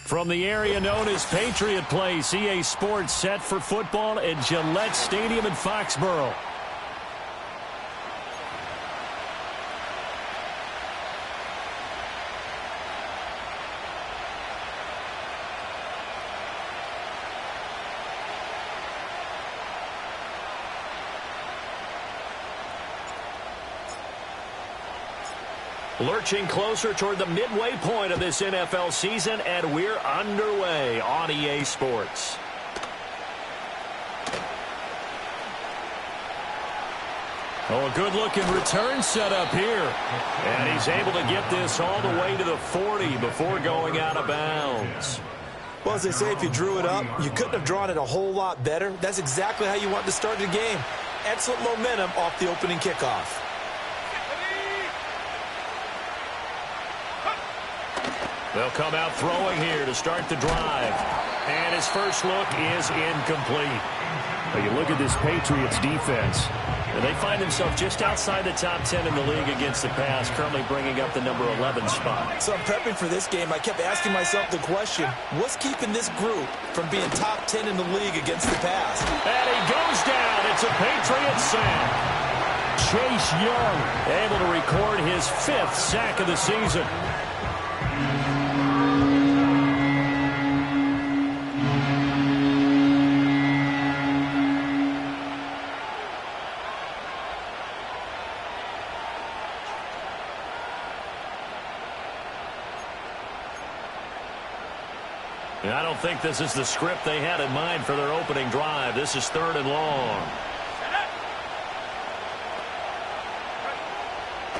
From the area known as Patriot Place, EA Sports set for football at Gillette Stadium in Foxborough. Lurching closer toward the midway point of this NFL season, and we're underway on EA Sports. Oh, a good-looking return set up here. And he's able to get this all the way to the 40 before going out of bounds. Well, as they say, if you drew it up, you couldn't have drawn it a whole lot better. That's exactly how you want to start the game. Excellent momentum off the opening kickoff. They'll come out throwing here to start the drive. And his first look is incomplete. Now you look at this Patriots defense, and they find themselves just outside the top 10 in the league against the pass, currently bringing up the number 11 spot. So I'm prepping for this game. I kept asking myself the question, what's keeping this group from being top 10 in the league against the pass? And he goes down. It's a Patriots sack. Chase Young able to record his 5th sack of the season. I don't think this is the script they had in mind for their opening drive. This is 3rd and long.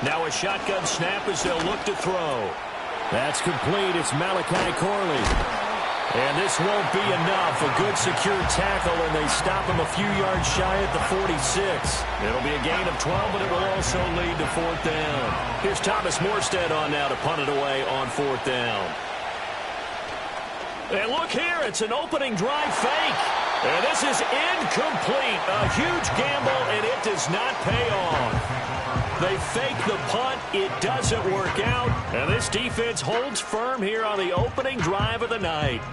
Now a shotgun snap as they'll look to throw. That's complete. It's Malachi Corley. And this won't be enough. A good secure tackle, and they stop him a few yards shy at the 46. It'll be a gain of 12, but it will also lead to 4th down. Here's Thomas Morstead on now to punt it away on 4th down. And look here, it's an opening drive fake. And this is incomplete. A huge gamble, and it does not pay off. They fake the punt. It doesn't work out. And this defense holds firm here on the opening drive of the night.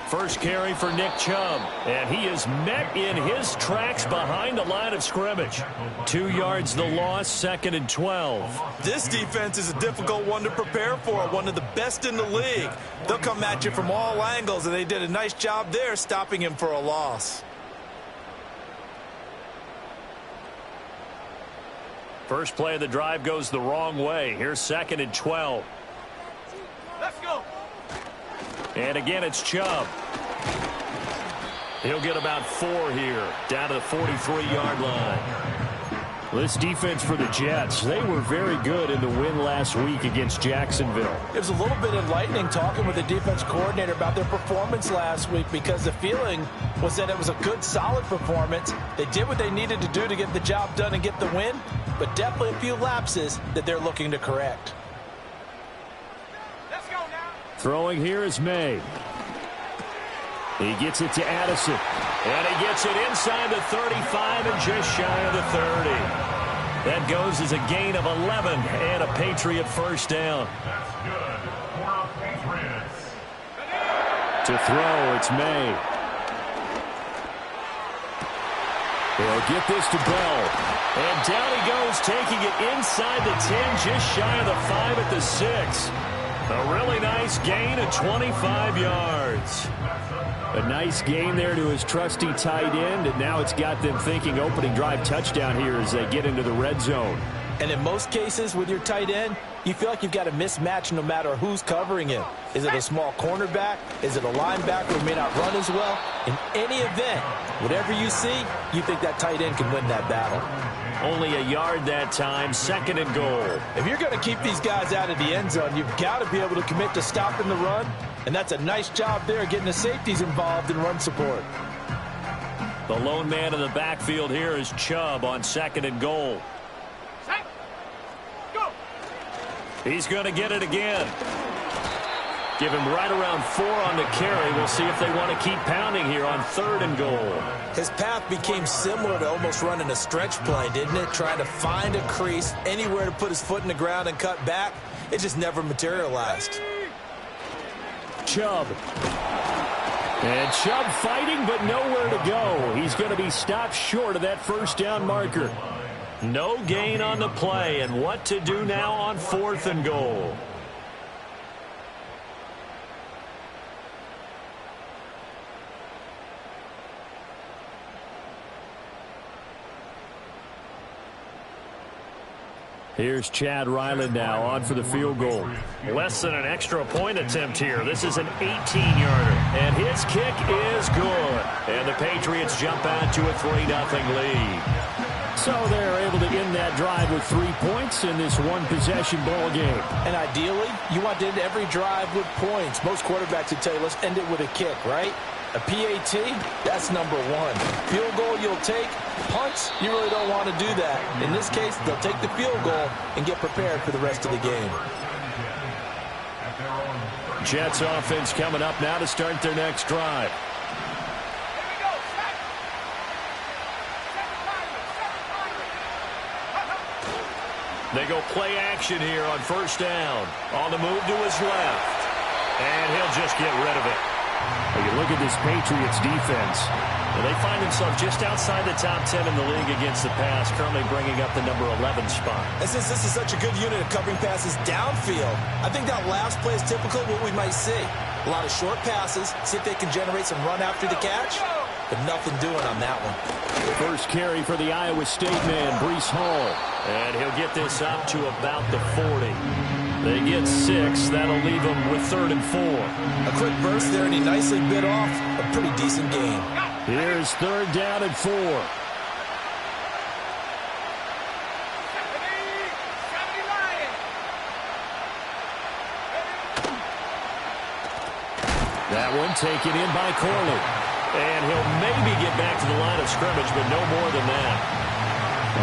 First carry for Nick Chubb, and he is met in his tracks behind the line of scrimmage. 2 yards the loss, 2nd and 12. This defense is a difficult one to prepare for, one of the best in the league. They'll come at you from all angles, and they did a nice job there stopping him for a loss. First play of the drive goes the wrong way. Here's 2nd and 12. Let's go. And again, it's Chubb. He'll get about 4 here, down to the 43-yard line. This defense for the Jets, they were very good in the win last week against Jacksonville. It was a little bit enlightening talking with the defense coordinator about their performance last week, because the feeling was that it was a good, solid performance. They did what they needed to do to get the job done and get the win, but definitely a few lapses that they're looking to correct. Throwing here is May. He gets it to Addison. And he gets it inside the 35 and just shy of the 30. That goes as a gain of 11 and a Patriot first down. That's good for Patriots. To throw, it's May. They'll get this to Bell. And down he goes, taking it inside the 10, just shy of the 5 at the 6. A really nice gain of 25 yards. A nice gain there to his trusty tight end, and now it's got them thinking opening drive touchdown here as they get into the red zone. And in most cases with your tight end, you feel like you've got a mismatch no matter who's covering him. Is it a small cornerback? Is it a linebacker who may not run as well? In any event, whatever you see, you think that tight end can win that battle. Only a yard that time, 2nd and goal. If you're going to keep these guys out of the end zone, you've got to be able to commit to stopping the run, and that's a nice job there getting the safeties involved in run support. The lone man in the backfield here is Chubb on 2nd and goal. Go. He's going to get it again. Give him right around 4 on the carry. We'll see if they want to keep pounding here on 3rd and goal. His path became similar to almost running a stretch play, didn't it? Trying to find a crease, anywhere to put his foot in the ground and cut back. It just never materialized. Chubb. And Chubb fighting, but nowhere to go. He's going to be stopped short of that first down marker. No gain on the play, and what to do now on 4th and goal. Here's Chad Ryland now on for the field goal. Less than an extra point attempt here. This is an 18-yarder. And his kick is good. And the Patriots jump out to a 3-0 lead. So they're able to end that drive with 3 points in this one-possession ball game. And ideally, you want to end every drive with points. Most quarterbacks would tell you, let's end it with a kick, right? A PAT, that's number 1. Field goal you'll take. Punts, you really don't want to do that. In this case, they'll take the field goal and get prepared for the rest of the game. Jets offense coming up now to start their next drive. They go play action here on 1st down. On the move to his left. And he'll just get rid of it. You look at this Patriots defense, and they find themselves just outside the top 10 in the league against the pass, currently bringing up the number 11 spot. And since this is such a good unit of covering passes downfield, I think that last play is typical of what we might see. A lot of short passes, see if they can generate some run after the catch, but nothing doing on that one. First carry for the Iowa State man, Breece Hall. And he'll get this up to about the 40. They get 6. That'll leave them with 3rd and 4. A quick burst there, and he nicely bit off a pretty decent gain. Here's 3rd down and 4. That one taken in by Corley. And he'll maybe get back to the line of scrimmage, but no more than that.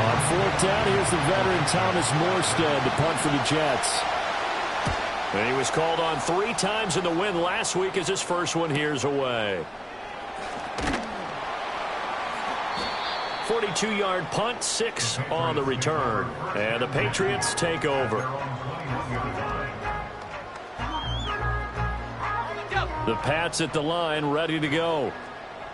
On 4th down, here's the veteran Thomas Morstead to punt for the Jets. And he was called on 3 times in the win last week as his first one here's away. 42-yard punt, 6 on the return. And the Patriots take over. The Pats at the line, ready to go.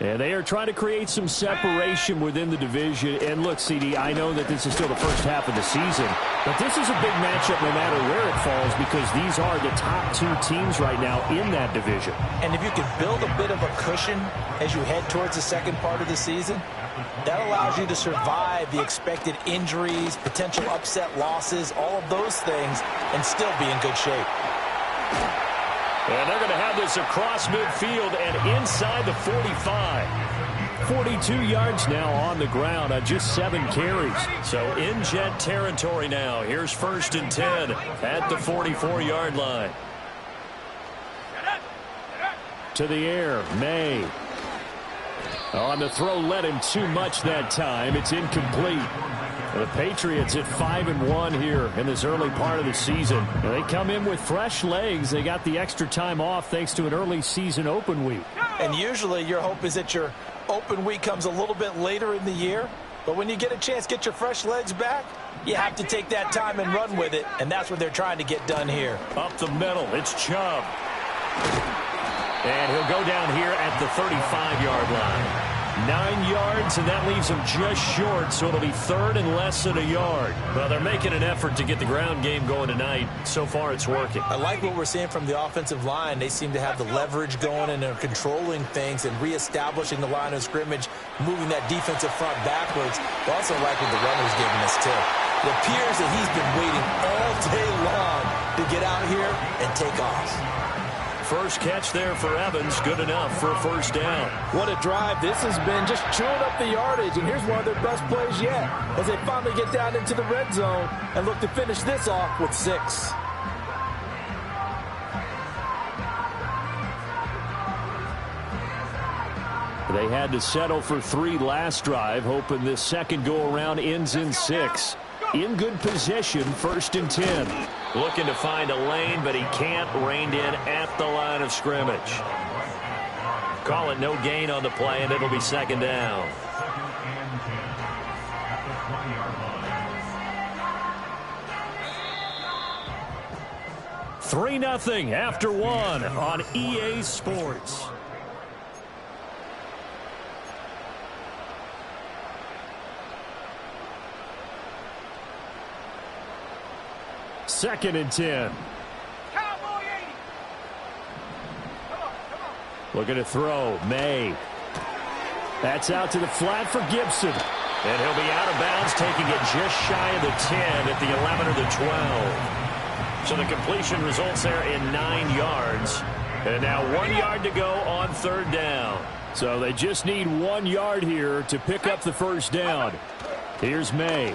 And they are trying to create some separation within the division. And look, CD, I know that this is still the first half of the season, but this is a big matchup no matter where it falls because these are the top 2 teams right now in that division. And if you can build a bit of a cushion as you head towards the second part of the season, that allows you to survive the expected injuries, potential upset losses, all of those things, and still be in good shape. And they're going to have this across midfield and inside the 45. 42 yards now on the ground on just 7 carries. So in Jet territory now. Here's 1st and 10 at the 44-yard line. To the air, May. On the throw, led him too much that time. It's incomplete. The Patriots at 5-1 here in this early part of the season. They come in with fresh legs. They got the extra time off thanks to an early season open week. And usually your hope is that your open week comes a little bit later in the year. But when you get a chance to get your fresh legs back, you have to take that time and run with it. And that's what they're trying to get done here. Up the middle, it's Chubb. And he'll go down here at the 35-yard line. 9 yards, and that leaves him just short, so it'll be 3rd and less than a yard. Well, they're making an effort to get the ground game going tonight. So far, it's working. I like what we're seeing from the offensive line. They seem to have the leverage going, and they're controlling things and reestablishing the line of scrimmage, moving that defensive front backwards. I also like what the runner's giving us, too. It appears that he's been waiting all day long to get out here and take off. First catch there for Evans, good enough for a 1st down. What a drive this has been, just chewing up the yardage, and here's one of their best plays yet as they finally get down into the red zone and look to finish this off with 6. They had to settle for 3 last drive, hoping this second go-around ends in 6. In good position, 1st and 10. Looking to find a lane, but he can't. Reined in at the line of scrimmage. Call it no gain on the play, and it'll be second down. 3-0 after one on EA Sports. Second and 10. Cowboy 80. Come on. Looking to throw. May. That's out to the flat for Gibson. And he'll be out of bounds, taking it just shy of the 10 at the 11 or the 12. So the completion results there in 9 yards. And now 1 yard to go on third down. So they just need 1 yard here to pick up the first down. Here's May.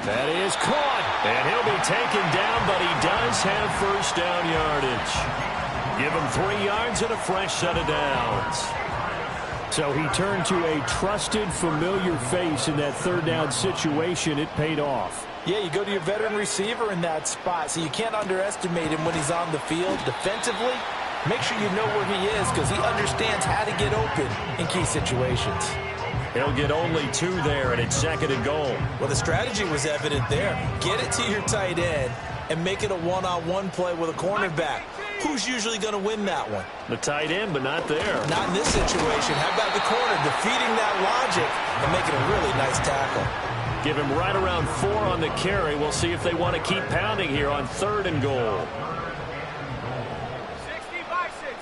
That is caught. And he'll be taken down, but he does have first down yardage. Give him 3 yards and a fresh set of downs. So he turned to a trusted, familiar face in that third down situation. It paid off. Yeah, you go to your veteran receiver in that spot, so you can't underestimate him when he's on the field defensively. Make sure you know where he is because he understands how to get open in key situations. He'll get only 2 there, and it's second and goal. Well, the strategy was evident there. Get it to your tight end and make it a one-on-one play with a cornerback. Who's usually going to win that one? The tight end, but not there. Not in this situation. How about the corner defeating that logic and making a really nice tackle? Give him right around 4 on the carry. We'll see if they want to keep pounding here on third and goal. 60 by 6,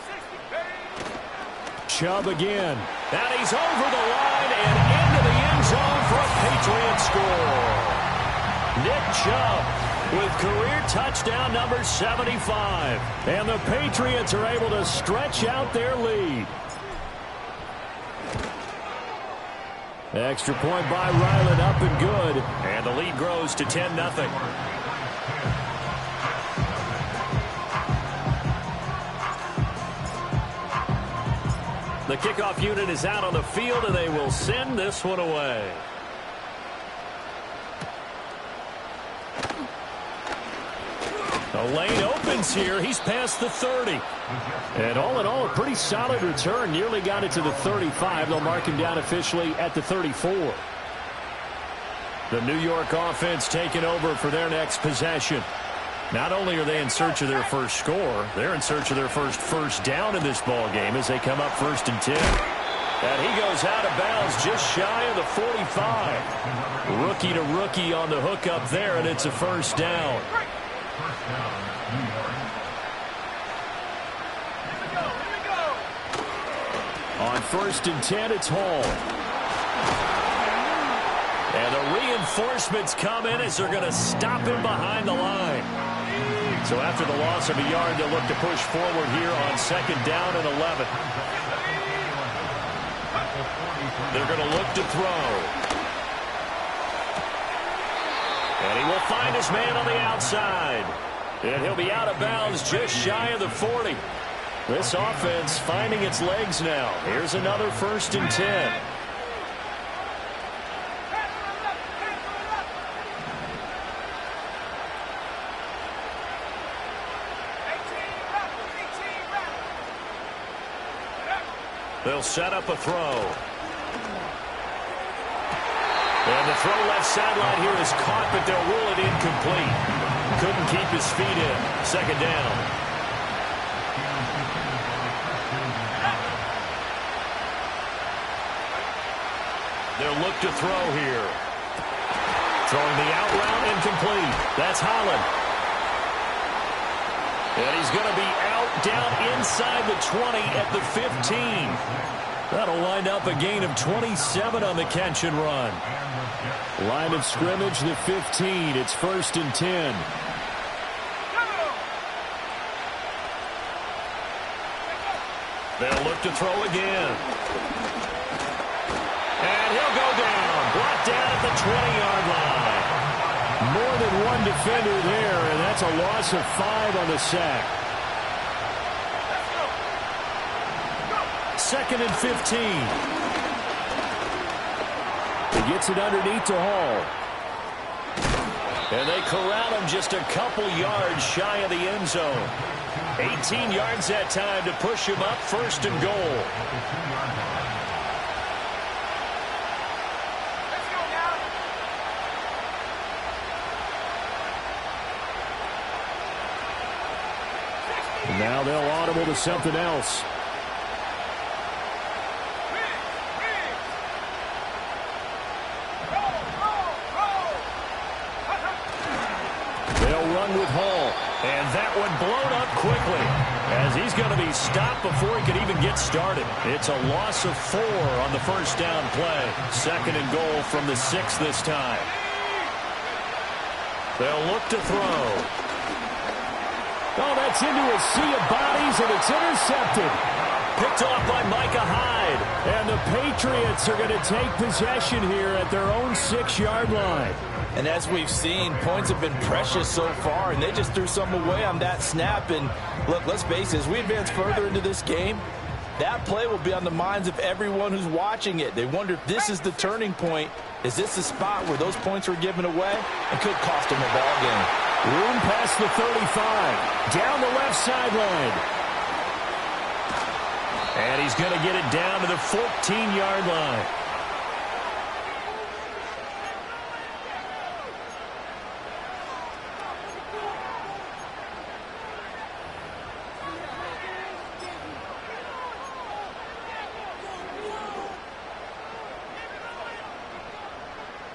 60. Chubb again. And he's over the line and into the end zone for a Patriot score. Nick Chubb with career touchdown number 75. And the Patriots are able to stretch out their lead. Extra point by Ryland, up and good. And the lead grows to 10-0. The kickoff unit is out on the field, and they will send this one away. The lane opens here. He's past the 30. And all in all, a pretty solid return. Nearly got it to the 35. They'll mark him down officially at the 34. The New York offense taking over for their next possession. Not only are they in search of their first score, they're in search of their first down in this ball game as they come up 1st and 10. And he goes out of bounds just shy of the 45. Rookie to rookie on the hook up there, and it's a first down. On 1st and 10, it's Hall. And the reinforcements come in as they're going to stop him behind the line. So after the loss of a yard, they'll look to push forward here on 2nd down and 11. They're going to look to throw. And he will find his man on the outside. And he'll be out of bounds just shy of the 40. This offense finding its legs now. Here's another 1st and 10. They'll set up a throw. And the throw left sideline here is caught, but they'll rule it incomplete. Couldn't keep his feet in. 2nd down. They'll look to throw here. Throwing the out route incomplete. That's Holland. And he's going to be out down inside the 20 at the 15. That'll wind up a gain of 27 on the catch and run. Line of scrimmage, the 15. It's 1st and 10. They'll look to throw again. And he'll go down. Brought down at the 20-yard line. More than one defender there, and that's a loss of 5 on the sack. 2nd and 15. He gets it underneath to Hall. And they corral him just a couple yards shy of the end zone. 18 yards that time to push him up, 1st and goal. Let's go now. And now they'll audible to something else. They'll run with Hall. And that one blown up quickly as he's going to be stopped before he could even get started. It's a loss of 4 on the 1st down play. 2nd and goal from the 6 this time. They'll look to throw. Oh, that's into a sea of bodies, and it's intercepted. Picked off by Micah Hyde. And the Patriots are going to take possession here at their own 6-yard line. And as we've seen, points have been precious so far, and they just threw some away on that snap. And look, let's face it, as we advance further into this game, that play will be on the minds of everyone who's watching it. They wonder if this is the turning point. Is this the spot where those points were given away and could cost them a ball game? Room past the 35. Down the left sideline. And he's going to get it down to the 14-yard line.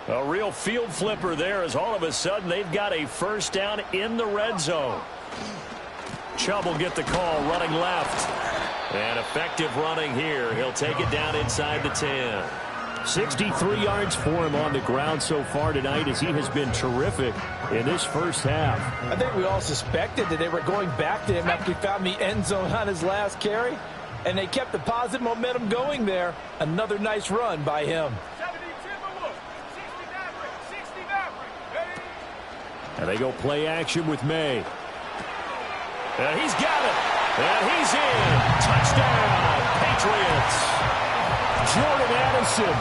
A real field flipper there as all of a sudden they've got a 1st down in the red zone. Chubb will get the call running left. And effective running here. He'll take it down inside the 10. 63 yards for him on the ground so far tonight as he has been terrific in this 1st half. I think we all suspected that they were going back to him after he found the end zone on his last carry. And they kept the positive momentum going there. Another nice run by him. 70 Timberwolves. 60 Maverick. 60 Maverick. Ready? And they go play action with May. And he's got it. And he's in. Touchdown, Patriots. Jordan Addison.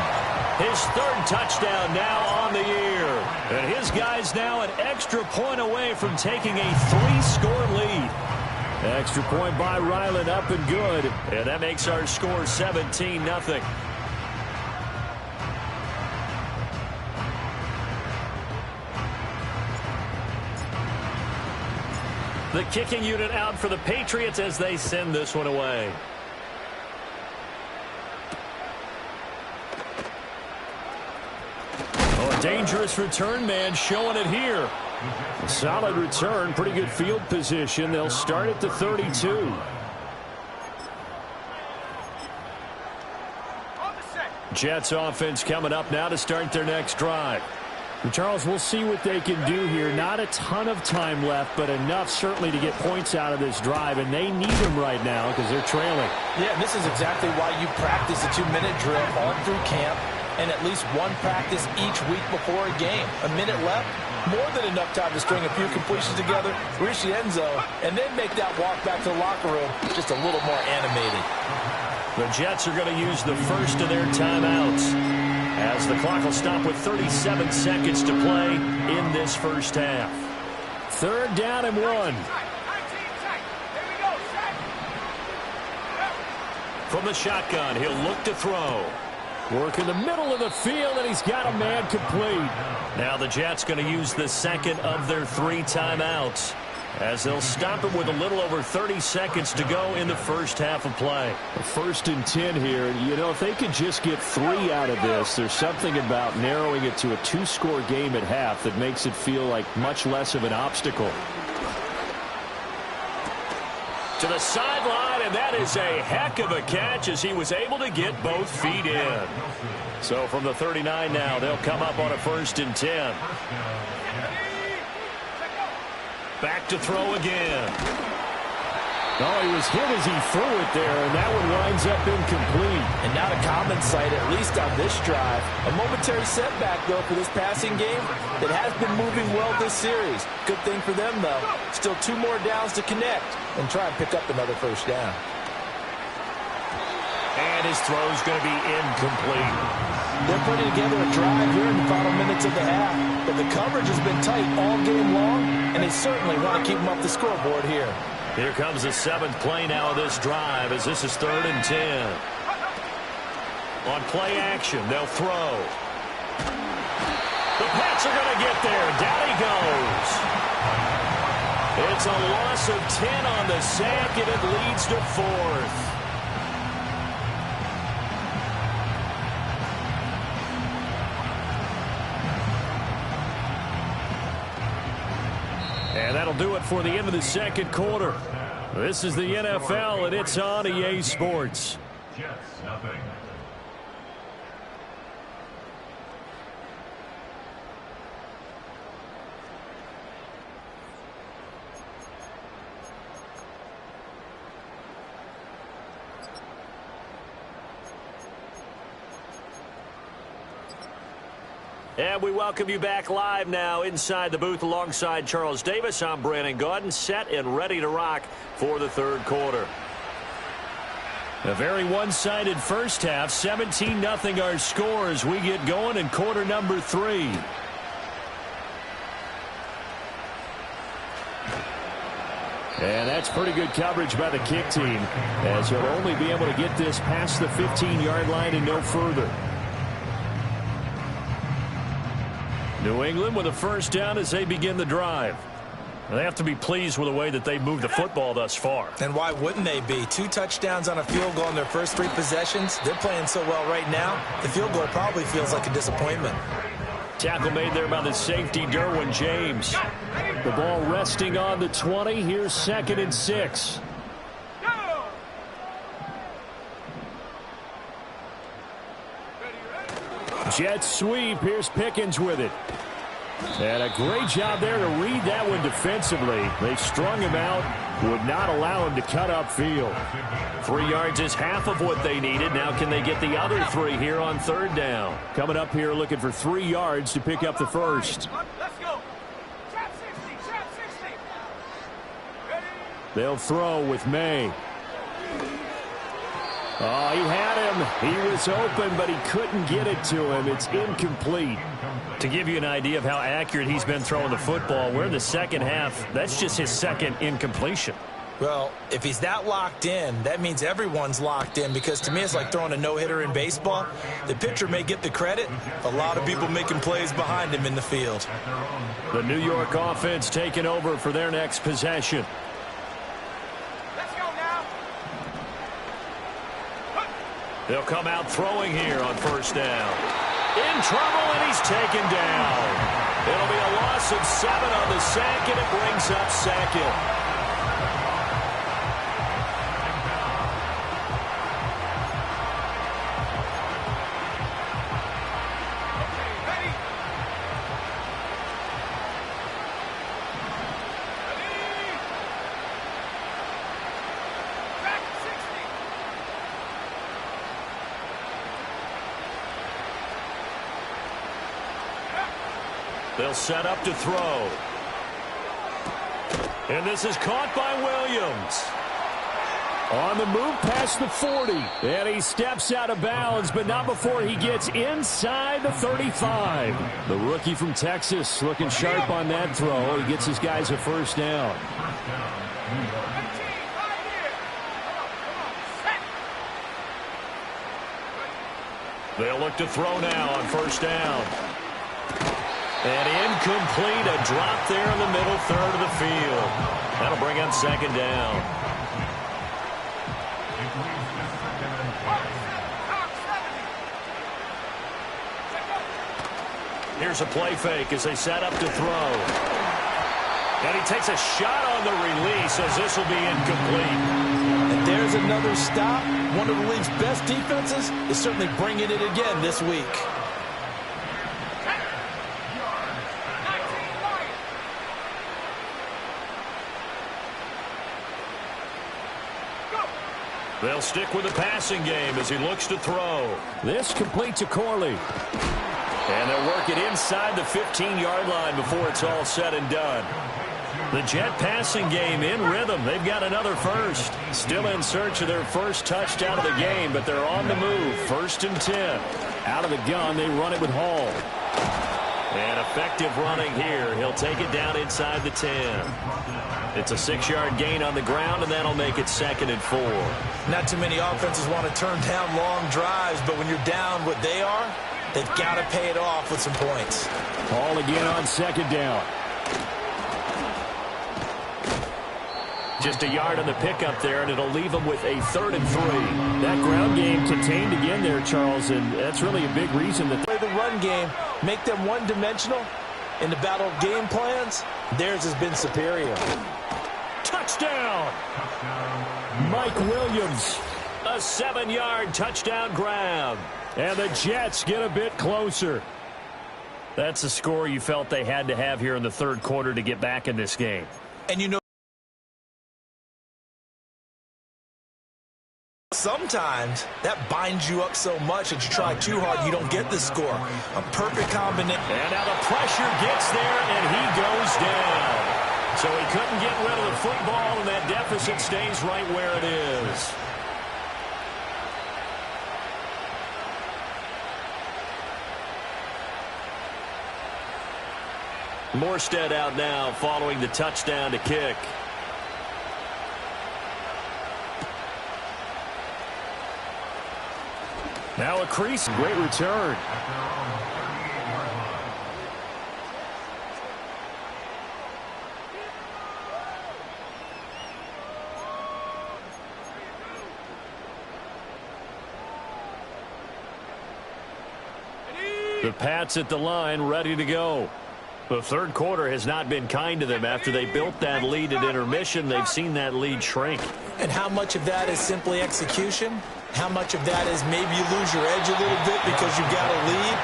His 3rd touchdown now on the year. And his guys now an extra point away from taking a 3-score lead. Extra point by Ryland up and good. And that makes our score 17-0. The kicking unit out for the Patriots as they send this one away. Oh, a dangerous return man showing it here. A solid return, pretty good field position. They'll start at the 32. On the set. Jets offense coming up now to start their next drive. And Charles, we'll see what they can do here. Not a ton of time left, but enough certainly to get points out of this drive, and they need them right now because they're trailing. Yeah, and this is exactly why you practice a 2-minute drill all through camp and at least one practice each week before a game. A minute left, more than enough time to string a few completions together, reach the end zone, and then make that walk back to the locker room just a little more animated. The Jets are going to use the first of their timeouts as the clock will stop with 37 seconds to play in this 1st half. 3rd down and 1. 19 tight. Here we go. Set. From the shotgun, he'll look to throw. Work in the middle of the field, and he's got a man complete. Now the Jets going to use the 2nd of their 3 timeouts as they'll stop it with a little over 30 seconds to go in the 1st half of play. 1st and 10 here. You know, if they could just get 3 out of this, there's something about narrowing it to a 2-score game at half that makes it feel like much less of an obstacle. To the sideline, and that is a heck of a catch as he was able to get both feet in. So from the 39 now, they'll come up on a 1st and 10. Back to throw again. Oh, he was hit as he threw it there, and that one winds up incomplete. And not a common sight, at least on this drive. A momentary setback, though, for this passing game that has been moving well this series. Good thing for them, though. Still 2 more downs to connect and try and pick up another 1st down. And his throw's going to be incomplete. They're putting together a drive here in the final minutes of the half. but the coverage has been tight all game long, and they certainly want to keep them up the scoreboard here. Here comes the 7th play now of this drive as this is 3rd and 10. On play action, they'll throw. The Pats are going to get there. Down he goes. It's a loss of 10 on the sack, and it leads to 4th. And that'll do it for the end of the 2nd quarter. This is the NFL, and it's on EA Sports. Jets, nothing. And we welcome you back live now inside the booth alongside Charles Davis. I'm Brandon Gaudin, set and ready to rock for the 3rd quarter. A very one-sided first half, 17-0 our score as we get going in quarter number 3. And that's pretty good coverage by the kick team, as he'll only be able to get this past the 15-yard line and no further. New England with a first down as they begin the drive. They have to be pleased with the way that they moved the football thus far. And why wouldn't they be? 2 touchdowns on a field goal in their first 3 possessions. They're playing so well right now, the field goal probably feels like a disappointment. Tackle made there by the safety, Derwin James. The ball resting on the 20. Here's 2nd and 6. Jet sweep. Here's Pickens with it. And a great job there to read that one defensively. They strung him out, would not allow him to cut upfield. 3 yards is half of what they needed. Now can they get the other 3 here on 3rd down? Coming up here looking for 3 yards to pick up the first. Let's go. Trap 60, trap 60. Ready? They'll throw with May. Oh, he had him. He was open, but he couldn't get it to him. It's incomplete. To give you an idea of how accurate he's been throwing the football, we're in the 2nd half. That's just his 2nd incompletion. Well, if he's that locked in, that means everyone's locked in, because to me it's like throwing a no-hitter in baseball. The pitcher may get the credit. A lot of people making plays behind him in the field. The New York offense taking over for their next possession. Let's go now. They'll come out throwing here on 1st down. In trouble, and he's taken down. It'll be a loss of 7 on the sack, and it brings up 2nd. They'll set up to throw. And this is caught by Williams. On the move past the 40. And he steps out of bounds, but not before he gets inside the 35. The rookie from Texas looking sharp on that throw. He gets his guys a 1st down. They'll look to throw now on 1st down. And incomplete, a drop there in the middle 3rd of the field. That'll bring up 2nd down. Here's a play fake as they set up to throw. And he takes a shot on the release as this will be incomplete. And there's another stop. One of the league's best defenses is certainly bringing it again this week. They'll stick with the passing game as he looks to throw. This complete to Corley. And they'll work it inside the 15-yard line before it's all said and done. The Jet passing game in rhythm. They've got another first. Still in search of their first touchdown of the game, but they're on the move. 1st and 10. Out of the gun, they run it with Hall. And effective running here. He'll take it down inside the 10. It's a 6-yard gain on the ground, and that'll make it 2nd and 4. Not too many offenses want to turn down long drives, but when you're down what they are, they've got to pay it off with some points. Ball again on 2nd down. Just a yard on the pickup there, and it'll leave them with a 3rd and 3. That ground game contained again there, Charles, and that's really a big reason that Play the run game, make them one-dimensional. In the battle of game plans, theirs has been superior. Touchdown! Mike Williams. A 7-yard touchdown grab. And the Jets get a bit closer. That's a score you felt they had to have here in the 3rd quarter to get back in this game. And you know, sometimes that binds you up so much that you try too hard, you don't get the score. A perfect combination. And now the pressure gets there, and he goes down. So he couldn't get rid of the football, and that deficit stays right where it is. Morstead out now following the touchdown to kick. Now a crease. Great return. The Pats at the line, ready to go. The 3rd quarter has not been kind to them. After they built that lead at intermission, they've seen that lead shrink. And how much of that is simply execution? How much of that is maybe you lose your edge a little bit because you've got a lead?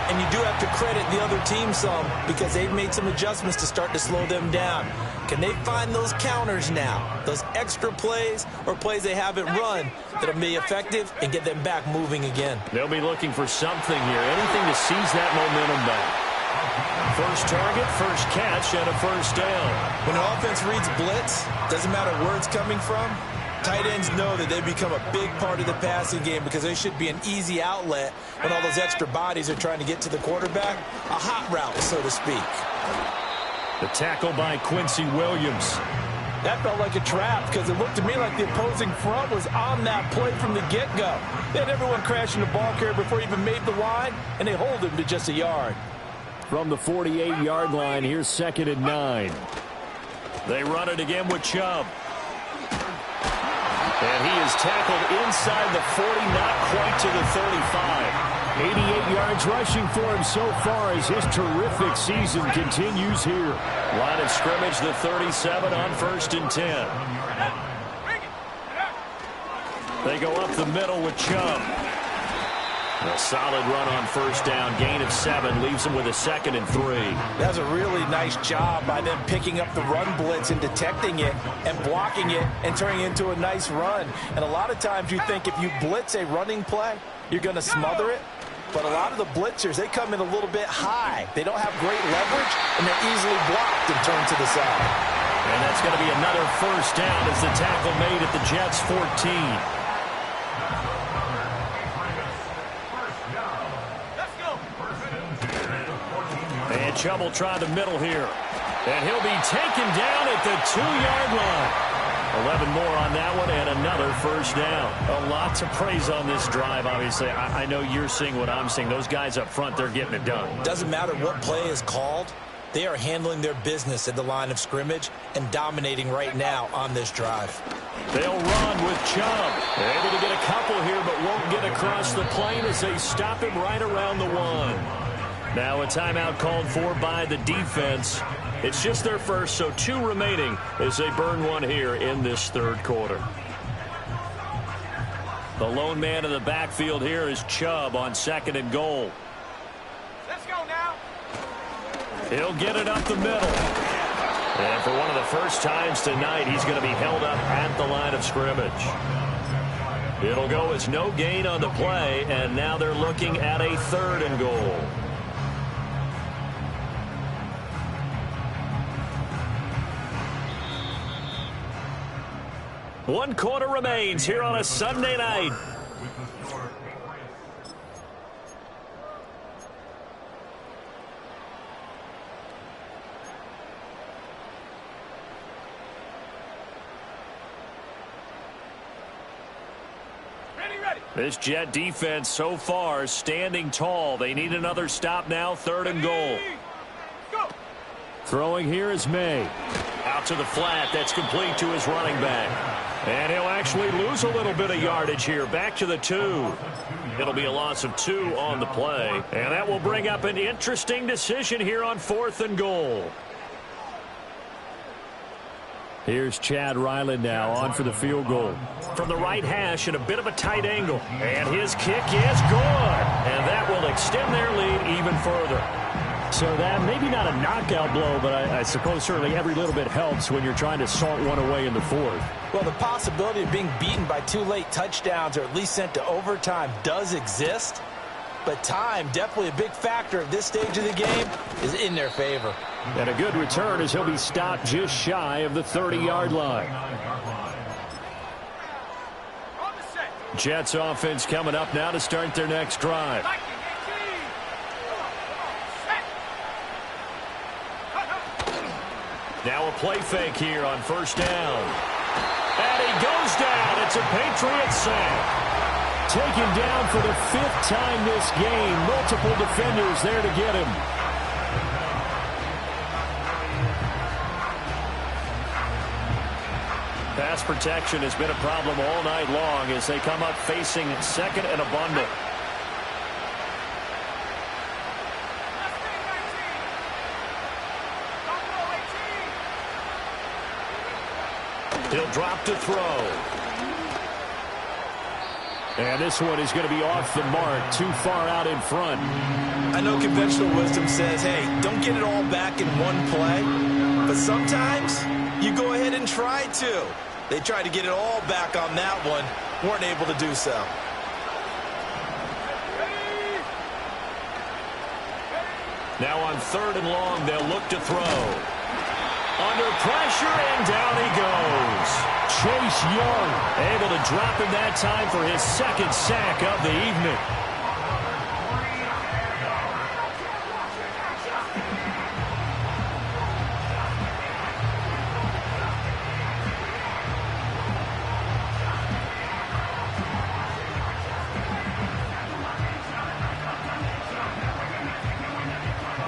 And you do have to credit the other team some because they've made some adjustments to start to slow them down. Can they find those counters now, those extra plays or plays they haven't run that'll be effective and get them back moving again? They'll be looking for something here, anything to seize that momentum back. First target, first catch, and a 1st down. When an offense reads blitz, doesn't matter where it's coming from, tight ends know that they become a big part of the passing game because they should be an easy outlet when all those extra bodies are trying to get to the quarterback. A hot route, so to speak. The tackle by Quincy Williams. That felt like a trap because it looked to me like the opposing front was on that play from the get-go. They had everyone crashing the ball carrier before he even made the line, and they hold him to just a yard. From the 48-yard line, here's 2nd and 9. They run it again with Chubb. And he is tackled inside the 40, not quite to the 35. 88 yards rushing for him so far as his terrific season continues here. Line of scrimmage, the 37 on 1st and 10. They go up the middle with Chubb. A solid run on 1st down. Gain of 7 leaves him with a 2nd and 3. That's a really nice job by them picking up the run blitz and detecting it and blocking it and turning it into a nice run. And a lot of times you think if you blitz a running play, you're going to smother it. But a lot of the blitzers, they come in a little bit high. They don't have great leverage, and they're easily blocked and turned to the side. And that's going to be another 1st down as the tackle made at the Jets' 14. And Chubb will try the middle here. And he'll be taken down at the 2-yard line. 11 more on that one and another 1st down. A lot to praise on this drive, obviously. I know you're seeing what I'm seeing. Those guys up front, they're getting it done. Doesn't matter what play is called. They are handling their business at the line of scrimmage and dominating right now on this drive. They'll run with Chubb. They're able to get a couple here, but won't get across the plane as they stop him right around the 1. Now a timeout called for by the defense. It's just their first, so 2 remaining as they burn one here in this 3rd quarter. The lone man in the backfield here is Chubb on 2nd and goal. Let's go now. He'll get it up the middle. And for one of the first times tonight, he's going to be held up at the line of scrimmage. It'll go as no gain on the play, and now they're looking at a 3rd and goal. One quarter remains here on a Sunday night. This Jet defense so far standing tall. They need another stop now, 3rd and goal. Throwing here is May. Out to the flat. That's complete to his running back. And he'll actually lose a little bit of yardage here. Back to the 2. It'll be a loss of 2 on the play. And that will bring up an interesting decision here on 4th and goal. Here's Chad Ryland now on for the field goal. From the right hash at a bit of a tight angle. And his kick is good. And that will extend their lead even further. So that maybe not a knockout blow, but I suppose certainly every little bit helps when you're trying to salt one away in the 4th. Well, the possibility of being beaten by 2 late touchdowns or at least sent to overtime does exist. But time, definitely a big factor at this stage of the game, is in their favor. And a good return as he'll be stopped just shy of the 30-yard line. Jets offense coming up now to start their next drive. Now a play fake here on 1st down. And he goes down. It's a Patriots sack. Taken down for the 5th time this game. Multiple defenders there to get him. Pass protection has been a problem all night long as they come up facing 2nd and a bundle. He'll drop to throw. And this one is going to be off the mark, too far out in front. I know conventional wisdom says, hey, don't get it all back in one play. But sometimes you go ahead and try to. They tried to get it all back on that one. Weren't able to do so. Now on 3rd and long, they'll look to throw. Under pressure, and down he goes. Chase Young able to drop him that time for his 2nd sack of the evening.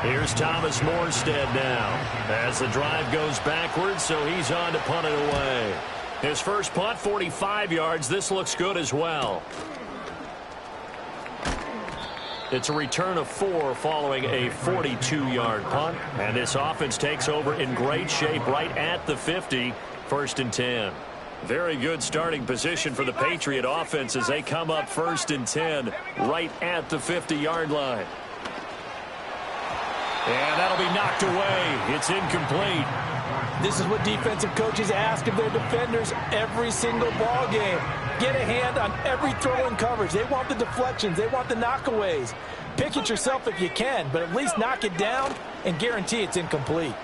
Here's Thomas Morstead now as the drive goes backwards, so he's on to punt it away. His first punt, 45 yards. This looks good as well. It's a return of 4 following a 42-yard punt, and this offense takes over in great shape right at the 50, 1st and 10. Very good starting position for the Patriot offense as they come up 1st and 10 right at the 50-yard line. And that'll be knocked away. It's incomplete. This is what defensive coaches ask of their defenders every single ball game. Get a hand on every throw in coverage. They want the deflections. They want the knockaways. Pick it yourself if you can, but at least knock it down and guarantee it's incomplete.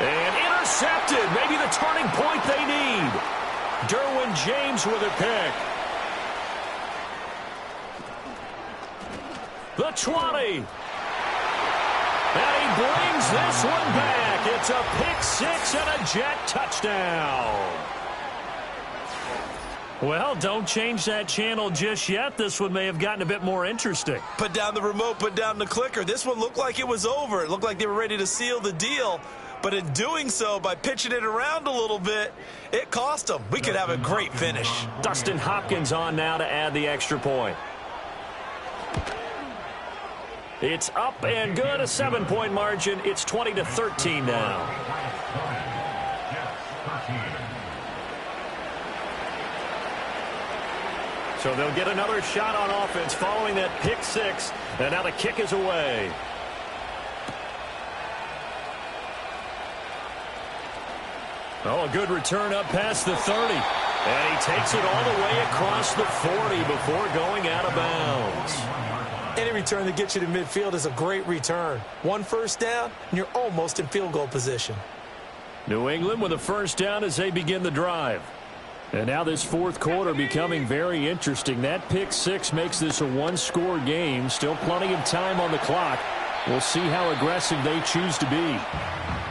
And intercepted. Maybe the turning point they need. Derwin James with a pick. The 20. And he brings this one back. It's a pick 6 and a Jet touchdown. Well, don't change that channel just yet. This one may have gotten a bit more interesting. Put down the remote, put down the clicker. This one looked like it was over. It looked like they were ready to seal the deal. But in doing so, by pitching it around a little bit, it cost them. We could have a great finish. Dustin Hopkins on now to add the extra point. It's up and good, a 7-point margin. It's 20-13 now. So they'll get another shot on offense following that pick 6, and now the kick is away. Oh, a good return up past the 30. And he takes it all the way across the 40 before going out of bounds. Any return that gets you to midfield is a great return. 1 first down, and you're almost in field goal position. New England with a first down as they begin the drive. And now this 4th quarter becoming very interesting. That pick 6 makes this a one-score game. Still plenty of time on the clock. We'll see how aggressive they choose to be.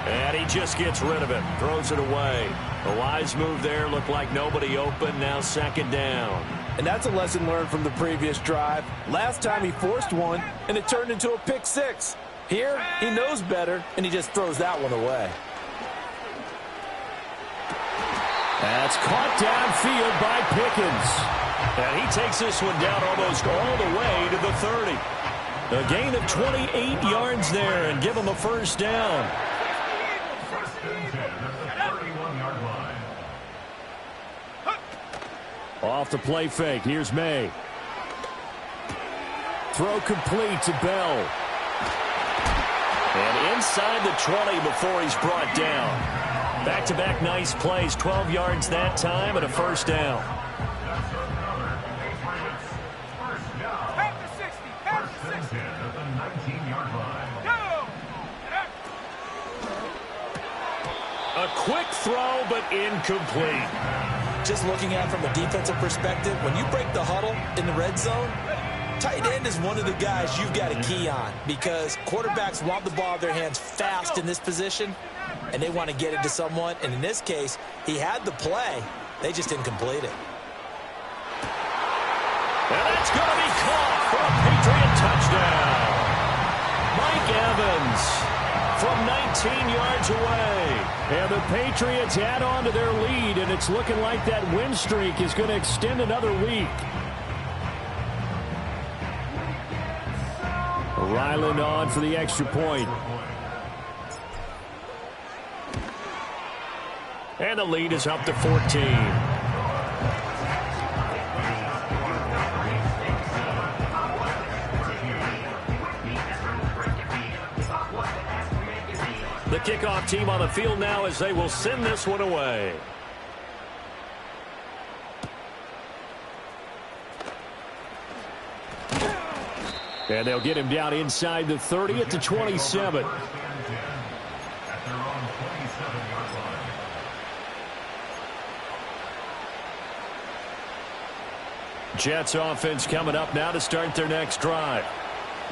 And he just gets rid of it. Throws it away. A wise move there. Looked like nobody open. Now second down. And that's a lesson learned from the previous drive. Last time he forced one, and it turned into a pick six. Here, he knows better, and he just throws that one away. That's caught downfield by Pickens. And he takes this one down almost all the way to the 30. A gain of 28 yards there and give him a first down. Off the play fake. Here's May. Throw complete to Bell. And inside the 20 before he's brought down. Back-to-back nice plays. 12 yards that time and a first down. A quick throw, but incomplete. Just looking at it from a defensive perspective, when you break the huddle in the red zone, tight end is one of the guys you've got to key on because quarterbacks want the ball in their hands fast in this position, and they want to get it to someone. And in this case, he had the play. They just didn't complete it. And that's going to be caught for a Patriot touchdown. Mike Evans from 19 yards away. And the Patriots add on to their lead, and it's looking like that win streak is going to extend another week. Ryland on for the extra point. And the lead is up to 14. The kickoff team on the field now as they will send this one away. And they'll get him down inside the 30 at the 27. Jets offense coming up now to start their next drive.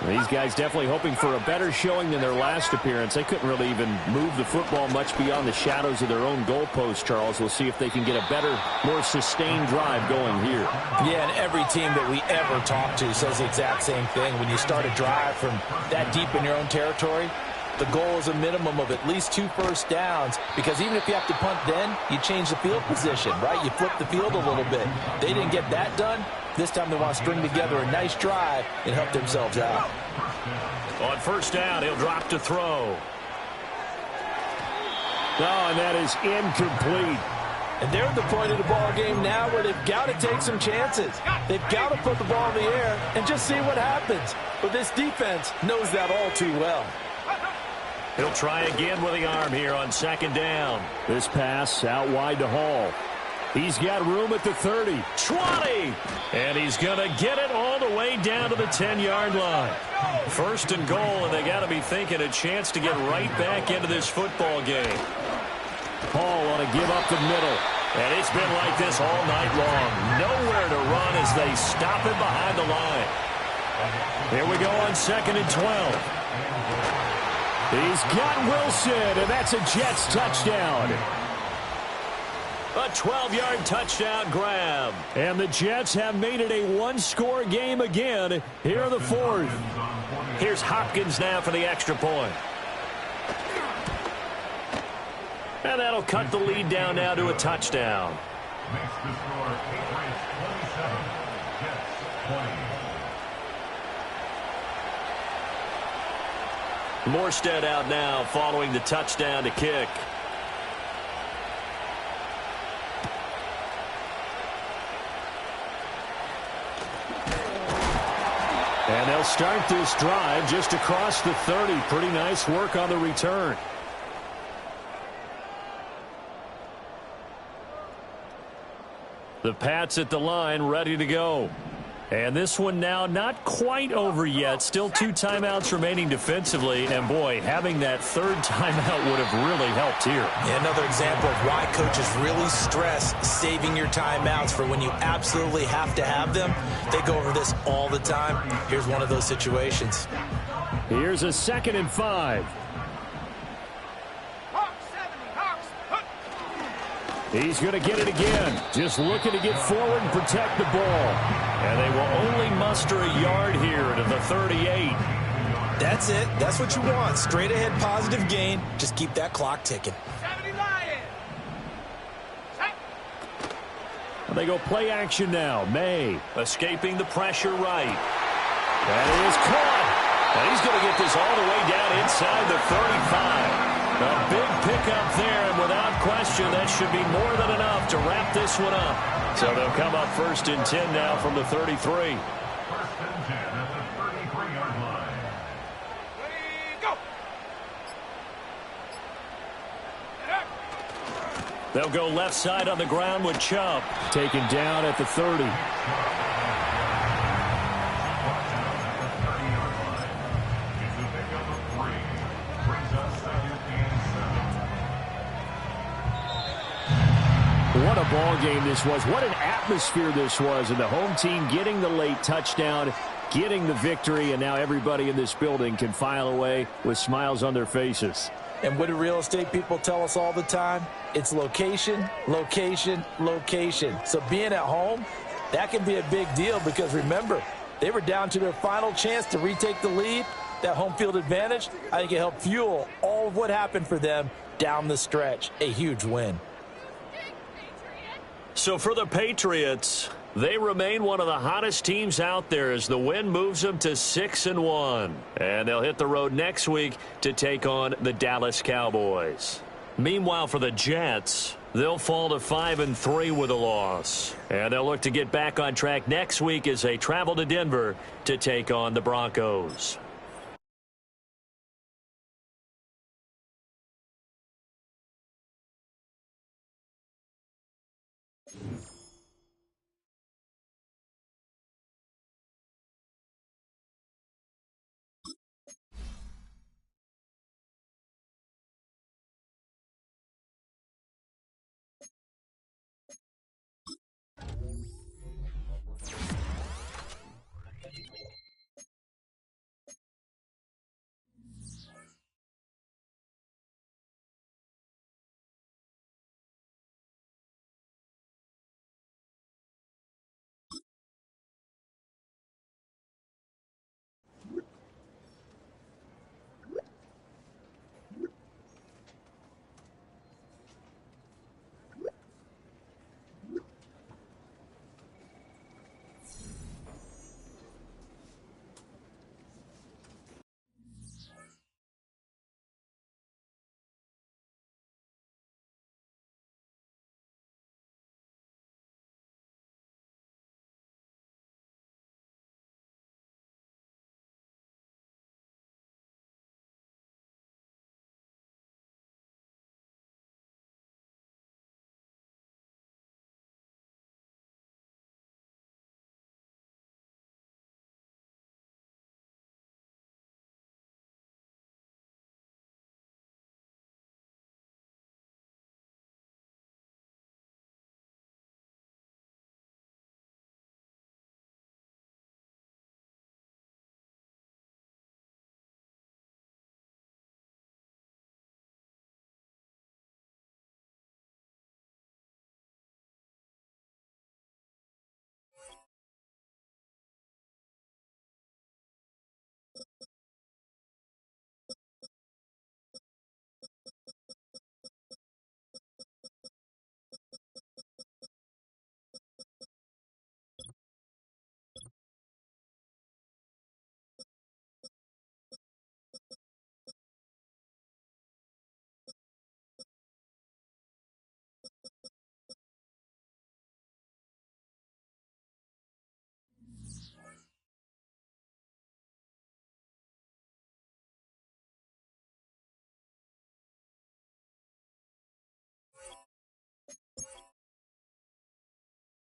These guys definitely hoping for a better showing than their last appearance. They couldn't really even move the football much beyond the shadows of their own goalpost, Charles. We'll see if they can get a better, more sustained drive going here. Yeah, and every team that we ever talk to says the exact same thing. When you start a drive from that deep in your own territory, the goal is a minimum of at least 2 first downs because even if you have to punt then, you change the field position, right? You flip the field a little bit. They didn't get that done. This time they want to string together a nice drive and help themselves out. On first down, he'll drop to throw. Oh, and that is incomplete. And they're at the point of the ball game now where they've got to take some chances. They've got to put the ball in the air and just see what happens. But this defense knows that all too well. He'll try again with the arm here on second down. This pass out wide to Hall. He's got room at the 30. 20! And he's going to get it all the way down to the 10-yard line. First and goal, and they got to be thinking a chance to get right back into this football game. Hall want to give up the middle. And it's been like this all night long. Nowhere to run as they stop him behind the line. Here we go on second and 12. He's got Wilson, and that's a Jets touchdown. A 12-yard touchdown grab. And the Jets have made it a one-score game again here in the fourth. Here's Hopkins now for the extra point. And that'll cut the lead down now to a touchdown. Makes the score Patriots 27, Jets 20. Morstead out now following the touchdown to kick. And they'll start this drive just across the 30. Pretty nice work on the return. The Pats at the line, ready to go. And this one now not quite over yet. Still 2 timeouts remaining defensively. And, boy, having that third timeout would have really helped here. Yeah, another example of why coaches really stress saving your timeouts for when you absolutely have to have them. They go over this all the time. Here's one of those situations. Here's a 2nd and 5. He's going to get it again. Just looking to get forward and protect the ball. And they will only muster a yard here to the 38. That's it. That's what you want. Straight ahead positive gain. Just keep that clock ticking. 70 Lions. And they go play action now. May Escaping the pressure right. That is caught. And he's going to get this all the way down inside the 35. A big pickup there, and without question, that should be more than enough to wrap this one up. So they'll come up 1st and 10 now from the 33. 1st and 10 at the 33-yard line. Ready, go. They'll go left side on the ground with Chubb. taken down at the 30. What a ball game this was. What an atmosphere this was. And the home team getting the late touchdown, getting the victory, and now everybody in this building can file away with smiles on their faces. And what do real estate people tell us all the time? It's location, location, location. So being at home, that can be a big deal because remember, they were down to their final chance to retake the lead. That home field advantage, I think it helped fuel all of what happened for them down the stretch. A huge win. So for the Patriots, they remain one of the hottest teams out there as the win moves them to 6-1. And they'll hit the road next week to take on the Dallas Cowboys. Meanwhile, for the Jets, they'll fall to 5-3 with a loss. And they'll look to get back on track next week as they travel to Denver to take on the Broncos.